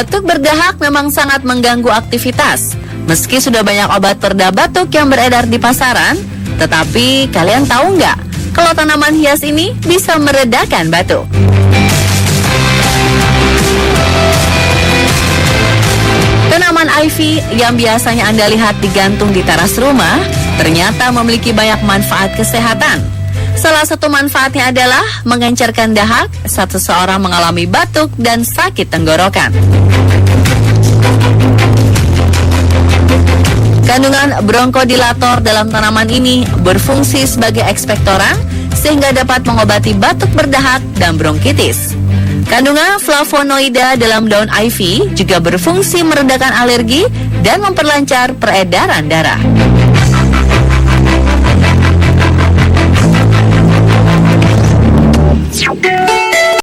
Batuk berdahak memang sangat mengganggu aktivitas. Meski sudah banyak obat pereda batuk yang beredar di pasaran, tetapi kalian tahu nggak kalau tanaman hias ini bisa meredakan batuk? Tanaman ivy yang biasanya Anda lihat digantung di teras rumah ternyata memiliki banyak manfaat kesehatan. Salah satu manfaatnya adalah mengencerkan dahak saat seseorang mengalami batuk dan sakit tenggorokan. Kandungan bronkodilator dalam tanaman ini berfungsi sebagai ekspektoran sehingga dapat mengobati batuk berdahak dan bronkitis. Kandungan flavonoida dalam daun ivy juga berfungsi meredakan alergi dan memperlancar peredaran darah.